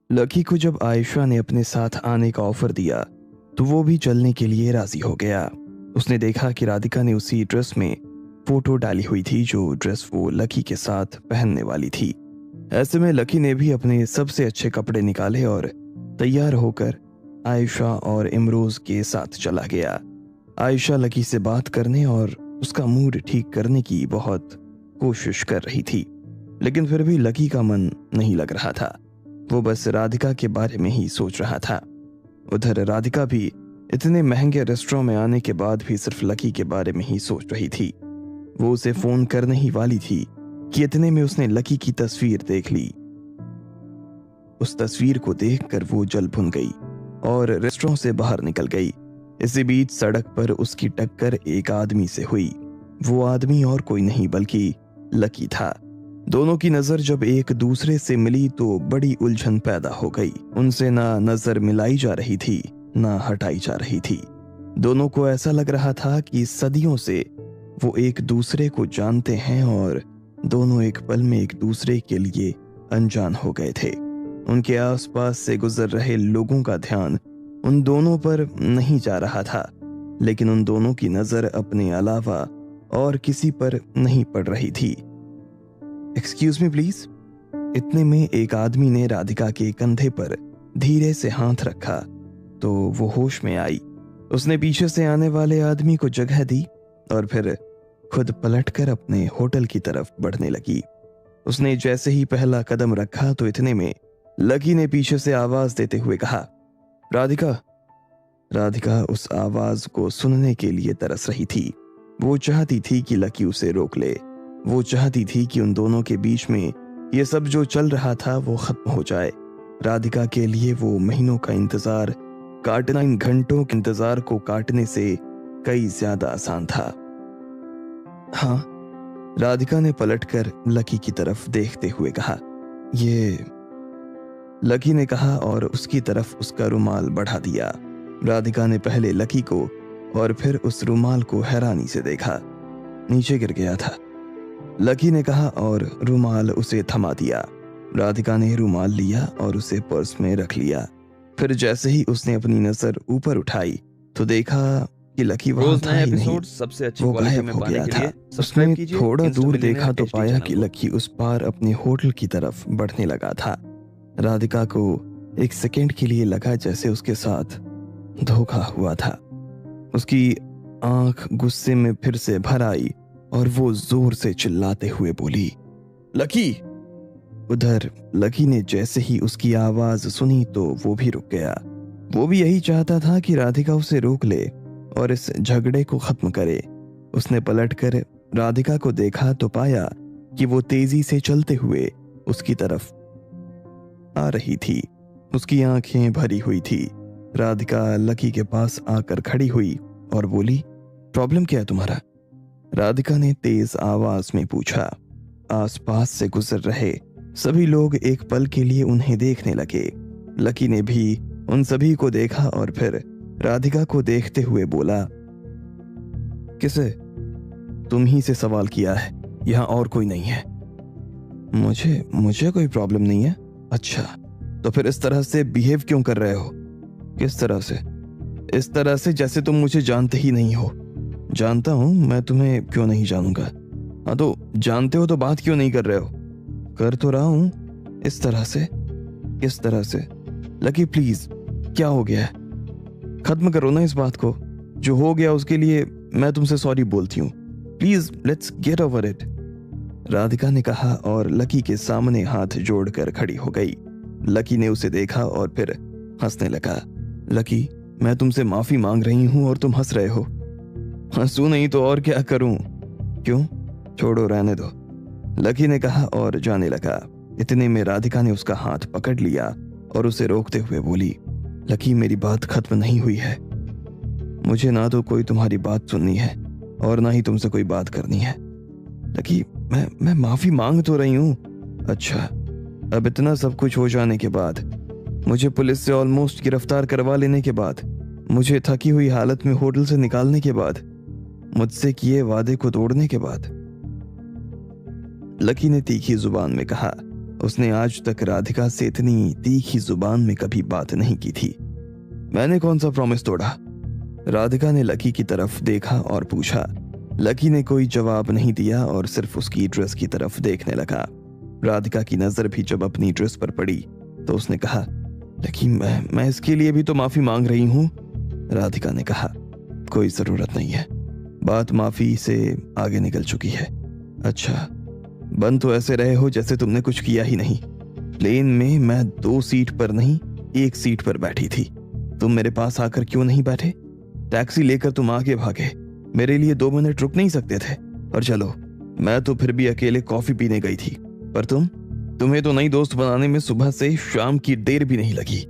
Lucky को जब आयशा ने अपने साथ आने का ऑफर दिया तो वो भी चलने के लिए राजी हो गया। उसने देखा कि राधिका ने उसी ड्रेस में फोटो डाली हुई थी जो ड्रेस वो लकी के साथ पहनने वाली थी। ऐसे में लकी ने भी अपने सबसे अच्छे कपड़े निकाले और तैयार होकर आयशा और इमरोज के साथ चला गया। आयशा लकी से बात करने और उसका मूड ठीक करने की बहुत कोशिश कर रही थी, लेकिन फिर भी लकी का मन नहीं लग रहा था। वो बस राधिका के बारे में ही सोच रहा था। उधर राधिका भी इतने महंगे रेस्टोरेंट में आने के बाद भी सिर्फ लकी के बारे में ही सोच रही थी। वो उसे फोन करने ही वाली थी कि इतने में उसने लकी की तस्वीर देख ली। उस तस्वीर को देखकर वो जल भुन गई और रेस्टोरेंट से बाहर निकल गई। इसी बीच सड़क पर उसकी टक्कर एक आदमी से हुई। वो आदमी और कोई नहीं बल्कि लकी था। दोनों की नजर जब एक दूसरे से मिली तो बड़ी उलझन पैदा हो गई। उनसे ना नजर मिलाई जा रही थी ना हटाई जा रही थी। दोनों को ऐसा लग रहा था कि सदियों से वो एक दूसरे को जानते हैं और दोनों एक पल में एक दूसरे के लिए अनजान हो गए थे। उनके आसपास से गुजर रहे लोगों का ध्यान उन दोनों पर नहीं जा रहा था, लेकिन उन दोनों की नजर अपने अलावा और किसी पर नहीं पड़ रही थी। Excuse me please. इतने में एक आदमी ने राधिका के कंधे पर धीरे से हाथ रखा तो वो होश में आई। उसने पीछे से आने वाले आदमी को जगह दी और फिर खुद पलटकर अपने होटल की तरफ बढ़ने लगी। उसने जैसे ही पहला कदम रखा तो इतने में लकी ने पीछे से आवाज देते हुए कहा, राधिका। राधिका उस आवाज को सुनने के लिए तरस रही थी। वो चाहती थी कि लकी उसे रोक ले। वो चाहती थी कि उन दोनों के बीच में ये सब जो चल रहा था वो खत्म हो जाए। राधिका के लिए वो महीनों का इंतजार काटना इन घंटों के इंतजार को काटने से कई ज्यादा आसान था। हाँ, राधिका ने पलटकर लकी की तरफ देखते हुए कहा। ये लकी ने कहा और उसकी तरफ उसका रुमाल बढ़ा दिया। राधिका ने पहले लकी को और फिर उस रुमाल को हैरानी से देखा। नीचे गिर गया था, लकी ने कहा और रुमाल उसे थमा दिया। राधिका ने रुमाल लिया और उसे पर्स में रख लिया। फिर जैसे ही उसने अपनी नजर ऊपर उठाई तो देखा कि लकी वहां था ही नहीं। सबसे अच्छी वो क्वालिटी गायब में हो पाने गया के था। लिए उसने सब्सक्राइब कीजिए। थोड़ा इंस्टा दूर मिलियनेयर देखा तो HD पाया चैनल कि को। लकी उस पार अपने होटल की तरफ बढ़ने लगा था। राधिका को एक सेकंड के लिए लगा जैसे उसके साथ धोखा हुआ था। उसकी आंख गुस्से में फिर से भर आई और वो जोर से चिल्लाते हुए बोली, लकी। उधर लकी ने जैसे ही उसकी आवाज सुनी तो वो भी रुक गया। वो भी यही चाहता था कि राधिका उसे रोक ले और इस झगड़े को खत्म करे। उसने पलटकर राधिका को देखा तो पाया कि वो तेजी से चलते हुए उसकी तरफ आ रही थी। उसकी आंखें भरी हुई थी। राधिका लकी के पास आकर खड़ी हुई और बोली, प्रॉब्लम क्या है तुम्हारा? राधिका ने तेज आवाज में पूछा। आसपास से गुजर रहे सभी लोग एक पल के लिए उन्हें देखने लगे। लकी ने भी उन सभी को देखा और फिर राधिका को देखते हुए बोला, किसे? तुम ही से सवाल किया है, यहां और कोई नहीं है। मुझे कोई प्रॉब्लम नहीं है। अच्छा, तो फिर इस तरह से बिहेव क्यों कर रहे हो? किस तरह से? इस तरह से जैसे तुम मुझे जानते ही नहीं हो। जानता हूं, मैं तुम्हें क्यों नहीं जानूंगा। हाँ तो जानते हो तो बात क्यों नहीं कर रहे हो? कर तो रहा हूं। इस तरह से? किस तरह से? लकी प्लीज, क्या हो गया है? खत्म करो ना इस बात को। जो हो गया उसके लिए मैं तुमसे सॉरी बोलती हूँ। Please let's get over it. Radhika ने कहा और लकी के सामने हाथ जोड़कर खड़ी हो गई। लकी ने उसे देखा और फिर हंसने लगा। लकी, मैं तुमसे माफी मांग रही हूं और तुम हंस रहे हो। हंसू नहीं तो और क्या करूं? क्यों? छोड़ो, रहने दो, लकी ने कहा और जाने लगा। इतने में राधिका ने उसका हाथ पकड़ लिया और उसे रोकते हुए बोली, लकी मेरी बात खत्म नहीं हुई है। मुझे ना तो कोई तुम्हारी बात सुननी है और ना ही तुमसे कोई बात करनी है। लकी, मैं माफी मांग तो रही हूं। अच्छा, अब इतना सब कुछ हो जाने के बाद, मुझे पुलिस से ऑलमोस्ट गिरफ्तार करवा लेने के बाद, मुझे थकी हुई हालत में होटल से निकालने के बाद, मुझसे किए वादे को तोड़ने के बाद, लकी ने तीखी जुबान में कहा, उसने आज तक राधिका से इतनी तीखी जुबान में कभी बात नहीं की थी। मैंने कौन सा प्रॉमिस तोड़ा? राधिका ने लकी की तरफ देखा और पूछा। लकी ने कोई जवाब नहीं दिया और सिर्फ उसकी ड्रेस की तरफ देखने लगा। राधिका की नजर भी जब अपनी ड्रेस पर पड़ी तो उसने कहा, लकी मैं इसके लिए भी तो माफी मांग रही हूं। राधिका ने कहा, कोई जरूरत नहीं है, बात माफी से आगे निकल चुकी है। अच्छा, बन तो ऐसे रहे हो जैसे तुमने कुछ किया ही नहीं। प्लेन में मैं 2 सीट पर नहीं 1 सीट पर बैठी थी। तुम मेरे पास आकर क्यों नहीं बैठे? टैक्सी लेकर तुम आगे भागे, मेरे लिए 2 मिनट रुक नहीं सकते थे? और चलो, मैं तो फिर भी अकेले कॉफी पीने गई थी, पर तुम्हें तो नई दोस्त बनाने में सुबह से शाम की देर भी नहीं लगी।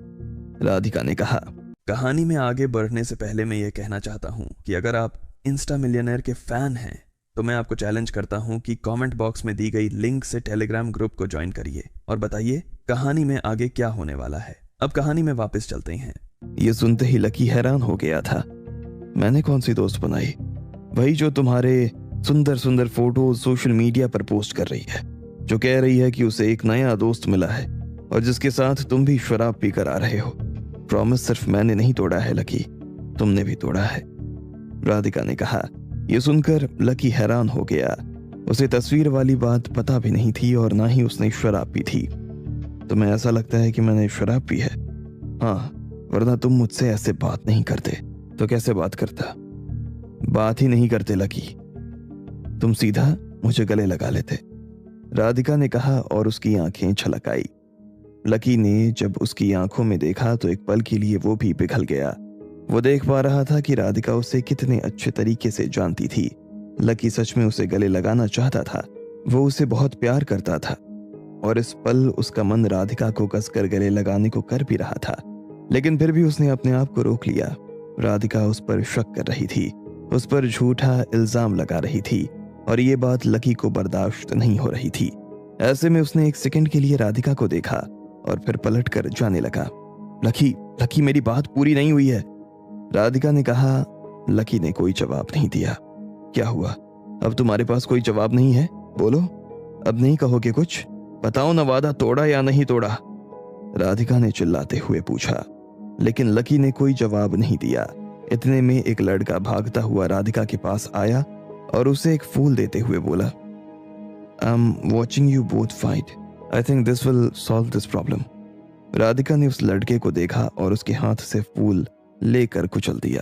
राधिका ने कहा। कहानी में आगे बढ़ने से पहले मैं ये कहना चाहता हूँ कि अगर आप इंस्टा मिलियनेयर के फैन हैं तो मैं आपको चैलेंज करता हूँ कि कमेंट बॉक्स में दी गई लिंक से टेलीग्राम ग्रुप को ज्वाइन करिए और बताइए कहानी में आगे क्या होने वाला है। अब कहानी में वापस चलते हैं। ये सुनते ही लकी हैरान हो गया था। मैंने कौन सी दोस्त बनाई? वही जो तुम्हारे सुंदर सुंदर फोटो सोशल मीडिया पर पोस्ट कर रही है, जो कह रही है कि उसे एक नया दोस्त मिला है और जिसके साथ तुम भी शराब पीकर आ रहे हो। प्रॉमिस सिर्फ मैंने नहीं तोड़ा है लकी, तुमने भी तोड़ा है। राधिका ने कहा। यह सुनकर लकी हैरान हो गया। उसे तस्वीर वाली बात पता भी नहीं थी और ना ही उसने शराब पी थी। तुम्हें ऐसा लगता है कि मैंने शराब पी है? हाँ, वरना तुम मुझसे ऐसे बात नहीं करते। तो कैसे बात करता? बात ही नहीं करते लकी, तुम सीधा मुझे गले लगा लेते। राधिका ने कहा और उसकी आंखें छलक आई। लकी ने जब उसकी आंखों में देखा तो एक पल के लिए वो भी पिघल गया। वो देख पा रहा था कि राधिका उसे कितने अच्छे तरीके से जानती थी। लकी सच में उसे गले लगाना चाहता था। वो उसे बहुत प्यार करता था और इस पल उसका मन राधिका को कसकर गले लगाने को कर भी रहा था, लेकिन फिर भी उसने अपने आप को रोक लिया। राधिका उस पर शक कर रही थी, उस पर झूठा इल्जाम लगा रही थी और ये बात लकी को बर्दाश्त नहीं हो रही थी। ऐसे में उसने एक सेकंड के लिए राधिका को देखा और फिर पलट कर जाने लगा। लकी मेरी बात पूरी नहीं हुई है, राधिका ने कहा। लकी ने कोई जवाब नहीं दिया। क्या हुआ? अब तुम्हारे पास कोई जवाब नहीं है? बोलो, अब नहीं कहोगे कुछ? बताओ ना, वादा तोड़ा या नहीं तोड़ा? राधिका ने चिल्लाते हुए पूछा, लेकिन लकी ने कोई जवाब नहीं दिया। इतने में एक लड़का भागता हुआ राधिका के पास आया और उसे एक फूल देते हुए बोला, I am watching you both fight, I think this will solve this problem. Radhika ने उस लड़के को देखा और उसके हाथ से फूल लेकर कुचल दिया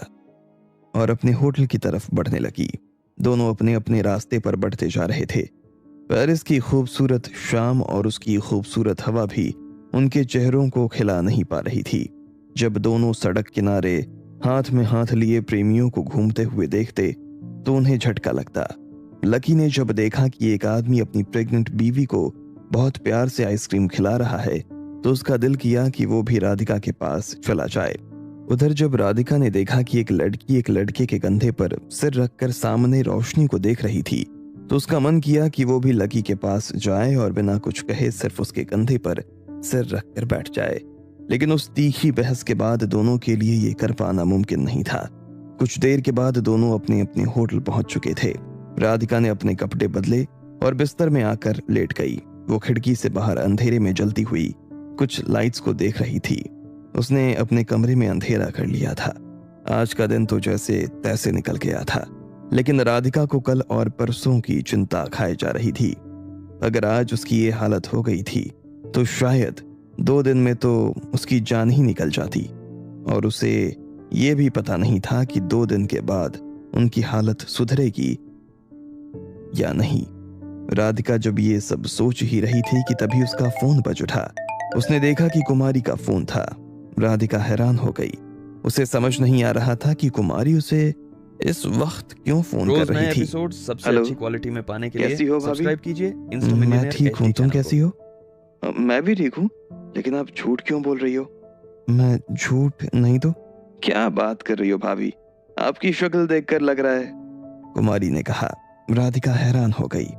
और अपने होटल की तरफ बढ़ने लगी। दोनों अपने अपने रास्ते पर बढ़ते जा रहे थे। पेरिस की खूबसूरत शाम और उसकी खूबसूरत हवा भी उनके चेहरों को खिला नहीं पा रही थी। जब दोनों सड़क किनारे हाथ में हाथ लिए प्रेमियों को घूमते हुए देखते तो उन्हें झटका लगता। लकी ने जब देखा कि एक आदमी अपनी प्रेग्नेंट बीवी को बहुत प्यार से आइसक्रीम खिला रहा है तो उसका दिल किया कि वो भी राधिका के पास चला जाए। उधर जब राधिका ने देखा कि एक लड़की एक लड़के के कंधे पर सिर रखकर सामने रोशनी को देख रही थी तो उसका मन किया कि वो भी लकी के पास जाए और बिना कुछ कहे सिर्फ उसके कंधे पर सिर रखकर बैठ जाए। लेकिन उस तीखी बहस के बाद दोनों के लिए ये कर पाना मुमकिन नहीं था। कुछ देर के बाद दोनों अपने अपने होटल पहुंच चुके थे। राधिका ने अपने कपड़े बदले और बिस्तर में आकर लेट गई। वो खिड़की से बाहर अंधेरे में जलती हुई कुछ लाइट्स को देख रही थी। उसने अपने कमरे में अंधेरा कर लिया था। आज का दिन तो जैसे तैसे निकल गया था, लेकिन राधिका को कल और परसों की चिंता खाए जा रही थी। अगर आज उसकी ये हालत हो गई थी तो शायद 2 दिन में तो उसकी जान ही निकल जाती और उसे ये भी पता नहीं था कि 2 दिन के बाद उनकी हालत सुधरेगी या नहीं। राधिका जब ये सब सोच ही रही थी कि तभी उसका फोन बज उठा। उसने देखा कि कुमारी का फोन था। राधिका हैरान हो गई। उसे समझ नहीं आ रहा था कि कुमारी उसे इस वक्त क्यों फोन कर रही थी। एपिसोड सबसे अच्छी क्वालिटी में पाने के कैसी लिए हो भाभी? सब्सक्राइब कीजिए मैं ठीक हूँ, तुम कैसी हो? मैं भी ठीक हूँ, लेकिन आप झूठ क्यों बोल रही हो? मैं झूठ नहीं तो क्या बात कर रही हो भाभी? आपकी शक्ल देखकर लग रहा है, कुमारी ने कहा। राधिका हैरान हो गई।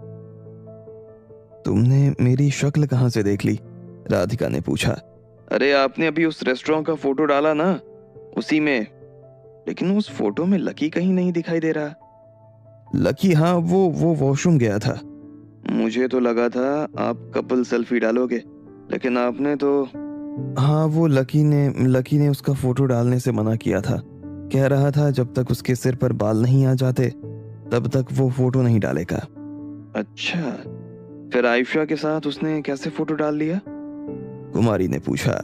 तुमने मेरी शक्ल कहाँ से देख ली? राधिका ने पूछा। अरे आपने अभी उस रेस्टोरेंट का फोटो डाला ना, उसी में। लेकिन उस फोटो में लकी कहीं नहीं दिखाई दे रहा। लकी? हाँ, वो वॉशरूम गया था। मुझे तो लगा था आप कपल सेल्फी डालोगे, लेकिन आपने तो। हाँ, वो लकी ने उसका फोटो डालने से मना किया था। कह रहा था जब तक उसके सिर पर बाल नहीं आ जाते तब तक वो फोटो नहीं डालेगा। अच्छा, फिर आयशा के साथ उसने कैसे फोटो डाल लिया? कुमारी ने पूछा।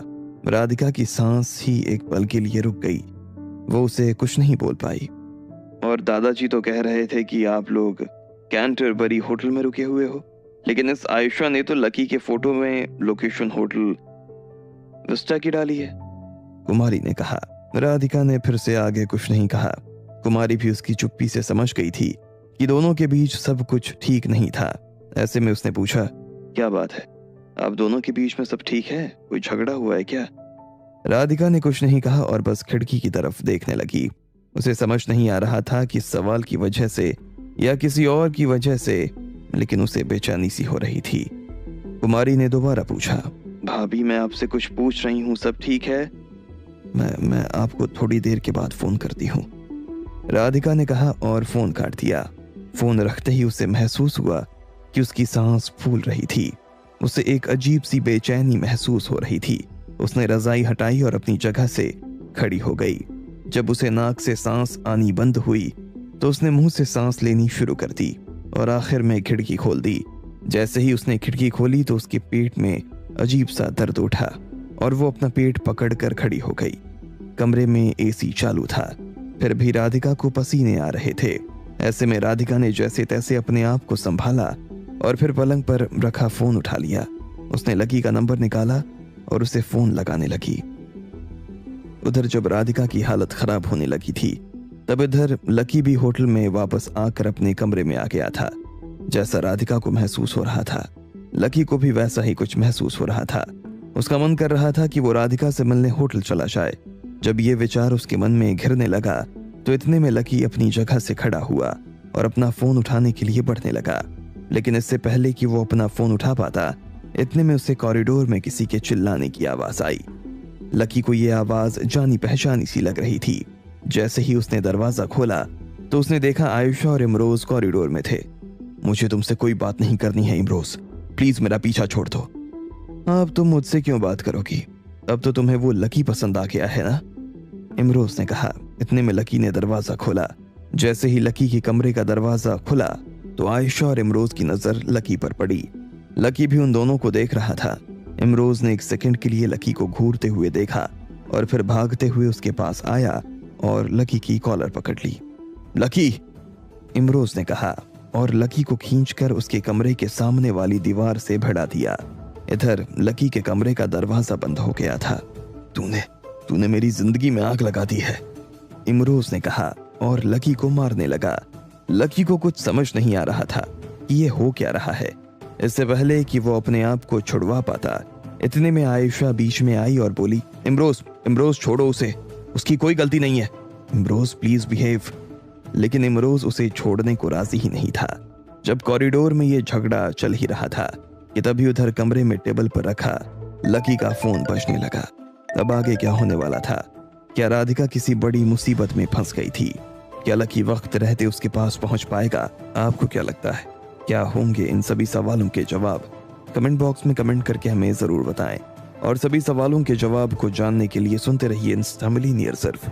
राधिका की सांस ही एक पल के लिए रुक गई। वो उसे कुछ नहीं बोल पाई। और दादाजी तो कह रहे थे कि आप लोग कैंटरबरी होटल में रुके हुए हो, लेकिन इस आयशा ने तो लकी के फोटो में लोकेशन होटल विस्टा की डाली है। कुमारी ने कहा। राधिका ने फिर से आगे कुछ नहीं कहा। कुमारी भी उसकी चुप्पी से समझ गई थी कि दोनों के बीच सब कुछ ठीक नहीं था। ऐसे में उसने पूछा, क्या बात है, आप दोनों के बीच में सब ठीक है? कोई झगड़ा हुआ है क्या? राधिका ने कुछ नहीं कहा और बस खिड़की की तरफ देखने लगी। उसे समझ नहीं आ रहा था कि सवाल की वजह से या किसी और की वजह से, लेकिन उसे बेचैनी सी हो रही थी। कुमारी ने दोबारा पूछा, भाभी मैं आपसे कुछ पूछ रही हूँ, सब ठीक है? मैं आपको थोड़ी देर के बाद फोन करती हूँ, राधिका ने कहा और फोन काट दिया। फोन रखते ही उसे महसूस हुआ कि उसकी सांस फूल रही थी। उसे एक अजीब सी बेचैनी महसूस हो रही थी। उसने रजाई हटाई और अपनी जगह से खड़ी हो गई। जब उसे नाक से सांस आनी बंद हुई तो उसने मुंह से सांस लेनी शुरू कर दी और आखिर में खिड़की खोल दी। जैसे ही उसने खिड़की खोली तो उसके पेट में अजीब सा दर्द उठा और वो अपना पेट पकड़कर खड़ी हो गई। कमरे में एसी चालू था, फिर भी राधिका को पसीने आ रहे थे। ऐसे में राधिका ने जैसे तैसे अपने आप को संभाला और फिर पलंग पर रखा फोन उठा लिया। उसने लकी का नंबर निकाला और उसे फोन लगाने लगी। उधर जब राधिका की हालत खराब होने लगी थी तब इधर लकी भी होटल में वापस आकर अपने कमरे में आ गया था। जैसा राधिका को महसूस हो रहा था, लकी को भी वैसा ही कुछ महसूस हो रहा था। उसका मन कर रहा था कि वो राधिका से मिलने होटल चला जाए। जब ये विचार उसके मन में घिरने लगा तो इतने में लकी अपनी जगह से खड़ा हुआ और अपना फोन उठाने के लिए बढ़ने लगा। लेकिन इससे पहले कि वो अपना फोन उठा पाता, इतने में उसे कॉरिडोर में किसी के चिल्लाने की आवाज आई। लकी को ये आवाज जानी पहचानी सी लग रही थी। जैसे ही उसने दरवाजा खोला तो उसने देखा आयशा और इमरोज कॉरिडोर में थे। मुझे तुमसे कोई बात नहीं करनी है इमरोज, प्लीज मेरा पीछा छोड़ दो। अब तुम मुझसे क्यों बात करोगी? अब तो तुम्हें वो लकी पसंद आ गया है ना? इमरोज ने कहा। इतने में लकी ने दरवाजा खोला। जैसे ही लकी के कमरे का दरवाजा खुला तो आयशा और इमरोज की नजर लकी पर पड़ी। लकी भी उन दोनों को देख रहा था। इमरोज ने एक सेकंड के लिए लकी को घूरते हुए देखा और फिर भागते हुए उसके पास आया और लकी की कॉलर पकड़ ली। लकी, इमरोज ने कहा और लकी को खींचकर उसके कमरे के सामने वाली दीवार से भिड़ा दिया। इधर लकी के कमरे का दरवाजा बंद हो गया था। तूने मेरी जिंदगी में आग लगा दी है, इमरोज ने कहा और लकी को मारने लगा। लकी को कुछ समझ नहीं आ रहा था कि ये हो क्या रहा है। इससे पहले कि वो अपने आप को छुड़वा पाता, इतने में आयशा बीच में आई और बोली, इमरोज छोड़ो उसे, उसकी कोई गलती नहीं है। Imroz please behave. लेकिन इमरोज उसे छोड़ने को राजी ही नहीं था। जब कॉरिडोर में ये झगड़ा चल ही रहा था कि तभी उधर कमरे में टेबल पर रखा लकी का फोन बजने लगा। अब आगे क्या होने वाला था? क्या राधिका किसी बड़ी मुसीबत में फंस गई थी? क्या लकी वक्त रहते उसके पास पहुंच पाएगा? आपको क्या लगता है, क्या होंगे इन सभी सवालों के जवाब? कमेंट बॉक्स में कमेंट करके हमें जरूर बताएं और सभी सवालों के जवाब को जानने के लिए सुनते रहिए इंस्टा मिलीनियर सिर्फ